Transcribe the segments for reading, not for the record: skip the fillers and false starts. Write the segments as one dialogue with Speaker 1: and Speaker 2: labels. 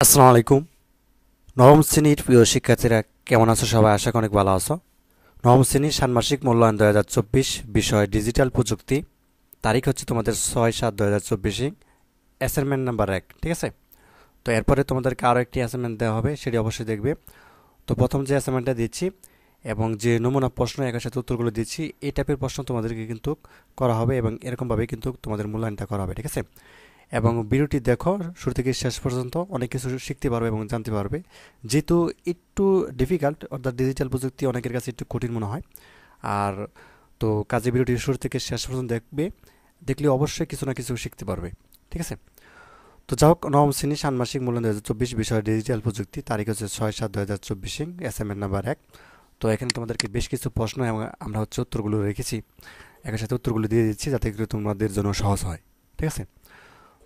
Speaker 1: আসসালামু আলাইকুম। নবম শ্রেণীর প্রিয় শিক্ষার্থীরা কেমন আছো? সবাই আশা করি অনেক ভালো আছো। নবম শ্রেণীর ষান্মাসিক মূল্যায়ন 2024, বিষয় ডিজিটাল প্রযুক্তি। তারিখ হচ্ছে তোমাদের 6/7/2024, অ্যাসাইনমেন্ট নাম্বার 1। ঠিক আছে? তো এরপরে তোমাদেরকে আরও একটি অ্যাসাইনমেন্ট দেওয়া হবে, সেটি অবশ্যই দেখবে। তো প্রথম যে অ্যাসাইনমেন্টটা দিচ্ছি এবং যে নমুনা প্রশ্ন একের সাথে উত্তরগুলো দিচ্ছি, এই টাইপের প্রশ্ন তোমাদেরকে কিন্তু করা হবে এবং এরকমভাবে কিন্তু তোমাদের মূল্যায়নটা করা হবে। ঠিক আছে? এবং ভিডিওটি দেখো শুরু থেকে শেষ পর্যন্ত, অনেক কিছু শিখতে পারবে এবং জানতে পারবে। যেহেতু একটু ডিফিকাল্ট, অর্থাৎ ডিজিটাল প্রযুক্তি অনেকের কাছে একটু কঠিন মনে হয়। আর তো কাজে ভিডিওটি শুরু থেকে শেষ পর্যন্ত দেখবে, দেখলে অবশ্যই কিছু না কিছু শিখতে পারবে। ঠিক আছে? তো যাই হোক, নবম শ্রেণী ষান্মাসিক মূল্যায়ন 2024, বিষয় ডিজিটাল প্রযুক্তি, তারিখ হচ্ছে 6/7/2024, অ্যাসাইনমেন্ট নাম্বার 1। তো এখানে তোমাদেরকে বেশ কিছু প্রশ্ন এবং আমরা হচ্ছে উত্তরগুলো রেখেছি, একের সাথে উত্তরগুলো দিয়ে দিচ্ছি যাতে করে তোমাদের জন্য সহজ হয়। ঠিক আছে?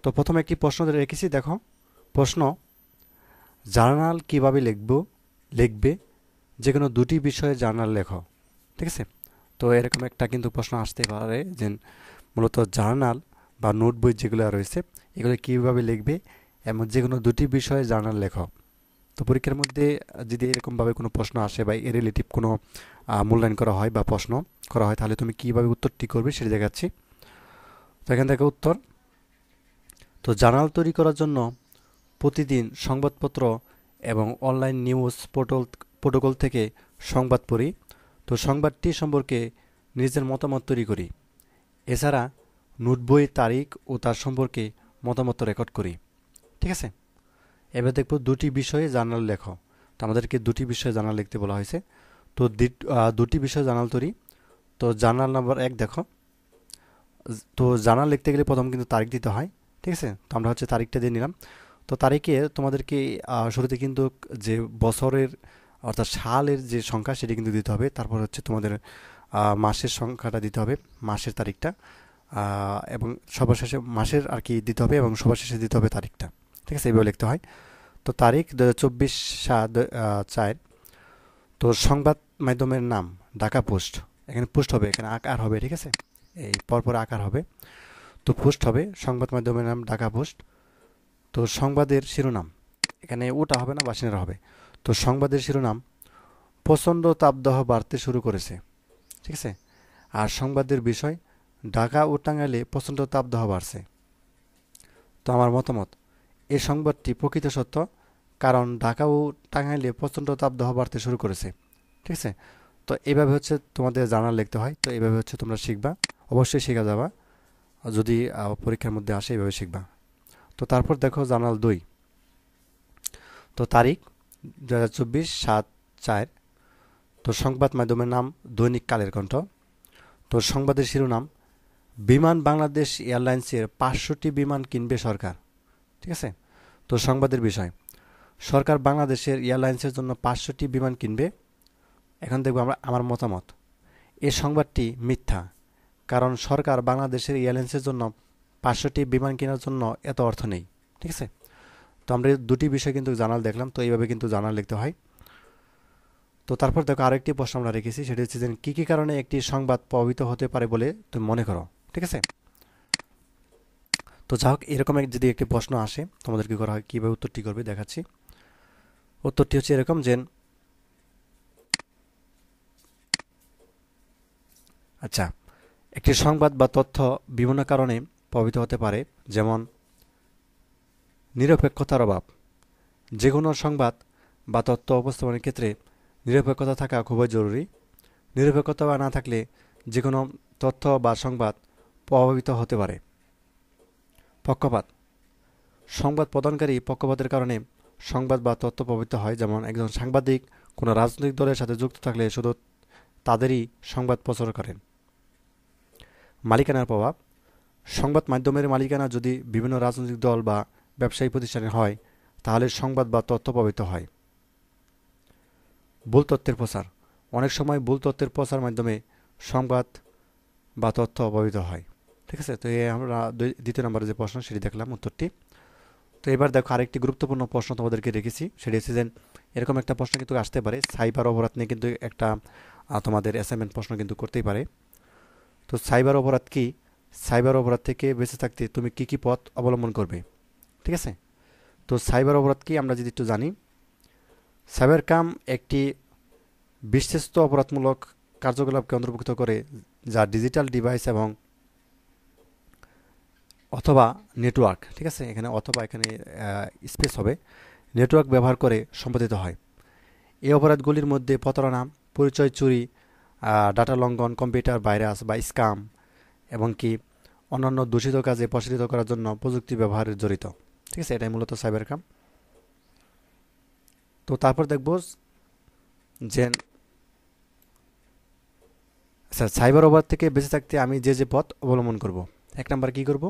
Speaker 1: তো প্রথমে একটি প্রশ্ন রেখেছি, দেখো। প্রশ্ন: জার্নাল কিভাবে লিখবে? যে কোনো দুটি বিষয়ে জার্নাল লেখো। ঠিক আছে? তো এরকম একটা কিন্তু প্রশ্ন আসতে পারে যে মূলত জার্নাল বা নোট বই যেগুলো রয়েছে এগুলো কীভাবে লিখবে এবং যে কোনো দুটি বিষয়ে জার্নাল লেখো। তো পরীক্ষার মধ্যে যদি এরকমভাবে কোনো প্রশ্ন আসে বা এর রিলেটিভ কোনো মূল্যায়ন করা হয় বা প্রশ্ন করা হয়, তাহলে তুমি কীভাবে উত্তরটি করবে সেটি দেখাচ্ছি। তো এখান থেকে উত্তর: তো জার্নাল তৈরি করার জন্য প্রতিদিন সংবাদপত্র এবং অনলাইন নিউজ প্রোটোকল থেকে সংবাদ পড়ি। তো সংবাদটি সম্পর্কে নিজের মতামত তৈরি করি। এছাড়া নোট বইয়ের তারিখ ও তার সম্পর্কে মতামত রেকর্ড করি। ঠিক আছে? এবার দেখব দুটি বিষয়ে জার্নাল লেখো। তো আমাদেরকে দুটি বিষয়ে জার্নাল লিখতে বলা হয়েছে। তো দুটি বিষয়ে জার্নাল তৈরি। তো জার্নাল নাম্বার 1 দেখো। তো জার্নাল লিখতে গেলে প্রথম কিন্তু তারিখ দিতে হয়। ঠিক আছে? তো আমরা হচ্ছে তারিখটা দিয়ে নিলাম। তো তারিখে তোমাদেরকে শুরুতে কিন্তু যে বছরের অর্থাৎ সালের যে সংখ্যা সেটি কিন্তু দিতে হবে। তারপর হচ্ছে তোমাদের মাসের সংখ্যাটা দিতে হবে, মাসের তারিখটা, এবং সবার শেষে মাসের আর কি দিতে হবে এবং সবার শেষে দিতে হবে তারিখটা। ঠিক আছে? এইভাবে লিখতে হয়। তো তারিখ 2024/7/4। তো সংবাদ মাধ্যমের নাম ঢাকা পোস্ট। এখানে পোস্ট হবে, এখানে আকার হবে। ঠিক আছে? এই পরপর আকার হবে। তো পোস্ট হবে, সংবাদ মাধ্যমের নাম ঢাকা পোস্ট। তো সংবাদের শিরোনাম, এখানে ওটা হবে না, বাসিনারা হবে। তো সংবাদের শিরোনাম: প্রচণ্ড তাপদাহ বাড়তে শুরু করেছে। ঠিক আছে? আর সংবাদের বিষয়: ঢাকা ও টাঙ্গাইলে প্রচণ্ড তাপদাহ বাড়ছে। তো আমার মতামত: এই সংবাদটি প্রকৃত সত্য, কারণ ঢাকা ও টাঙ্গাইলে প্রচণ্ড তাপদাহ বাড়তে শুরু করেছে। ঠিক আছে? তো এইভাবে হচ্ছে তোমাদের জার্নাল লিখতে হয়। তো এইভাবে হচ্ছে তোমরা শিখবা, অবশ্যই শেখা যাবা। যদি পরীক্ষার মধ্যে আসে এইভাবে শিখবা। তো তারপর দেখো জার্নাল 2। তো তারিখ 2024/7/4। তো সংবাদ মাধ্যমের নাম দৈনিক কালের কণ্ঠ। তো সংবাদের শিরোনাম: বিমান বাংলাদেশ এয়ারলাইন্সের 500টি বিমান কিনবে সরকার। ঠিক আছে? তো সংবাদের বিষয়: সরকার বাংলাদেশের এয়ারলাইন্সের জন্য 500টি বিমান কিনবে। এখন দেখব আমরা আমার মতামত: এই সংবাদটি মিথ্যা, কারণ সরকার বাংলাদেশের এয়ারলাইন্সের জন্য 500টি বিমান কেনার জন্য এত অর্থ নেই। ঠিক আছে? তো আমরা দুটি বিষয় কিন্তু জার্নাল দেখলাম। তো এইভাবে কিন্তু জার্নাল লিখতে হয়। তো তারপর দেখো আরেকটি প্রশ্ন আমরা রেখেছি, সেটি হচ্ছে যে কী কী কারণে একটি সংবাদ প্রভাবিত হতে পারে বলে তুমি মনে করো। ঠিক আছে? তো যা হোক, এরকম যদি একটি প্রশ্ন আসে তোমাদের কী করা হয়, কীভাবে উত্তরটি করবে দেখাচ্ছি। উত্তরটি হচ্ছে এরকম যে, আচ্ছা, একটি সংবাদ বা তথ্য বিভিন্ন কারণে প্রভাবিত হতে পারে, যেমন নিরপেক্ষতার অভাব। যে কোনো সংবাদ বা তথ্য উপস্থাপনের ক্ষেত্রে নিরপেক্ষতা থাকা খুবই জরুরি। নিরপেক্ষতা না থাকলে যে কোনো তথ্য বা সংবাদ প্রভাবিত হতে পারে। পক্ষপাত: সংবাদ প্রদানকারী পক্ষপাতের কারণে সংবাদ বা তথ্য প্রভাবিত হয়, যেমন একজন সাংবাদিক কোনো রাজনৈতিক দলের সাথে যুক্ত থাকলে শুধু তাদেরই সংবাদ প্রচার করেন। মালিকানার প্রভাব: সংবাদ মাধ্যমের মালিকানা যদি বিভিন্ন রাজনৈতিক দল বা ব্যবসায়ী প্রতিষ্ঠানে হয়, তাহলে সংবাদ বা তথ্য প্রভাবিত হয়। ভুল তথ্যের প্রচার: অনেক সময় ভুল তথ্যের প্রচার মাধ্যমে সংবাদ বা তথ্য প্রভাবিত হয়। ঠিক আছে? তো এই আমরা দ্বিতীয় নম্বরে যে প্রশ্ন সেটি দেখলাম উত্তরটি। তো এবার দেখো আরেকটি গুরুত্বপূর্ণ প্রশ্ন তোমাদেরকে রেখেছি, সেটি হচ্ছে যে এরকম একটা প্রশ্ন কিন্তু আসতে পারে, সাইবার অপরাধ নিয়ে কিন্তু একটা তোমাদের অ্যাসাইনমেন্ট প্রশ্ন কিন্তু করতেই পারে। তো সাইবার অপরাধ কি? সাইবার অপরাধ থেকে বেঁচে থাকতে তুমি কি কি পথ অবলম্বন করবে? ঠিক আছে? তো সাইবার অপরাধ কি আমরা যদি একটু জানি, সাইবার ক্রাইম একটি বিশ্বস্ত অপরাধমূলক কার্যকলাপকে অন্তর্ভুক্ত করে যা ডিজিটাল ডিভাইস এবং অথবা নেটওয়ার্ক, ঠিক আছে, এখানে অথবা এখানে স্পেস হবে, নেটওয়ার্ক ব্যবহার করে সম্পাদিত হয়। এই অপরাধগুলির মধ্যে প্রতারণা, পরিচয় চুরি, ডাটা লঙ্ঘন, কম্পিউটার ভাইরাস বা স্ক্যাম এবং কি অন্যান্য দূষিত কাজে প্রসারিত করার জন্য প্রযুক্তি ব্যবহারের জড়িত। ঠিক আছে, এটাই মূলত সাইবার ক্রাইম। তো তারপর দেখব যে আচ্ছা, সাইবার অপরাধ থেকে বেঁচে থাকতে আমি যে যে পথ অবলম্বন করব। এক নাম্বার কি করব,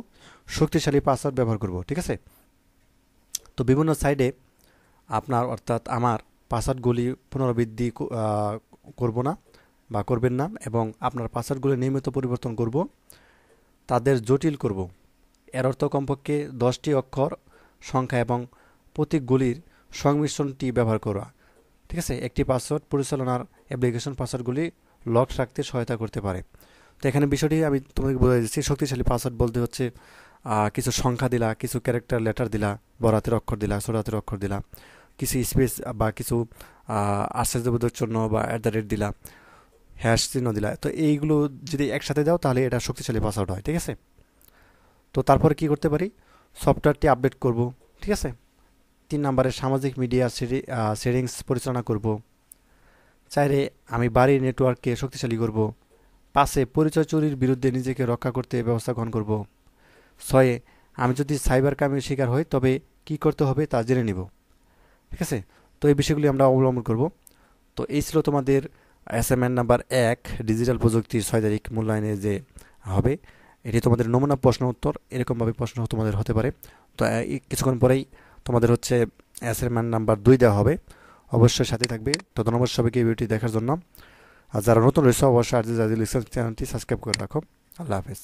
Speaker 1: শক্তিশালী পাসওয়ার্ড ব্যবহার করব। ঠিক আছে, তো বিভিন্ন সাইডে আপনার অর্থাৎ আমার পাসওয়ার্ডগুলি পুনরাবৃত্তি করব না বা করবেন না, এবং আপনার পাসওয়ার্ডগুলি নিয়মিত পরিবর্তন করব, তাদের জটিল করব। এর অর্থ কমপক্ষে 10টি অক্ষর, সংখ্যা এবং প্রতীকগুলির সংমিশ্রণটি ব্যবহার করা। ঠিক আছে, একটি পাসওয়ার্ড পরিচালনার অ্যাপ্লিকেশন পাসওয়ার্ডগুলি লক রাখতে সহায়তা করতে পারে। তো এখানে বিষয়টি আমি তোমাকে বলে দিচ্ছি। শক্তিশালী পাসওয়ার্ড বলতে হচ্ছে কিছু সংখ্যা দিলা, কিছু ক্যারেক্টার লেটার দিলা, বড় হাতের অক্ষর দিলা, ছোট হাতের অক্ষর দিলা, কিছু স্পেস বা কিছু আশ্চর্যবোধক চিহ্ন বা @ দিলা, হ্যাশ চিহ্ন দিলা। তো এইগুলো যদি একসাথে দাও তাহলে এটা শক্তিশালী পাসওয়ার্ড হয়। ঠিক আছে, তো তারপরে কি করতে পারি, সফটওয়্যারটি আপডেট করব। ঠিক আছে, 3 নম্বরে সামাজিক মিডিয়া সেটিংস পরিচালনা করব। 4 আমি বাড়ির নেটওয়ার্ককে শক্তিশালী করব। 5 পরিচয় চুরির বিরুদ্ধে নিজেকে রক্ষা করতে ব্যবস্থা গ্রহণ করব। 6 আমি যদি সাইবার ক্রাইমের শিকার হই তবে কি করতে হবে তা জেনে নিব। ঠিক আছে, তো এই বিষয়গুলি আমরা অবলম্বন করব। তো এই ছিল তোমাদের অ্যাসাইনমেন্ট নাম্বার 1, ডিজিটাল প্রযুক্তির 6 তারিখ মূল্যায়নে যে হবে, এটি তোমাদের নমুনা প্রশ্ন উত্তর। এরকমভাবে প্রশ্ন তোমাদের হতে পারে। তো কিছুক্ষণ পরেই তোমাদের হচ্ছে অ্যাসাইনমেন্ট নাম্বার 2 দেওয়া হবে। অবশ্যই সাথে থাকবে। তো ধন্যবাদ সবাইকে এই ভিডিওটি দেখার জন্য। আর যারা নতুন রয়েছে অবশ্যই আজিজ চ্যানেলটি সাবস্ক্রাইব করে রাখো। আল্লাহ হাফেজ।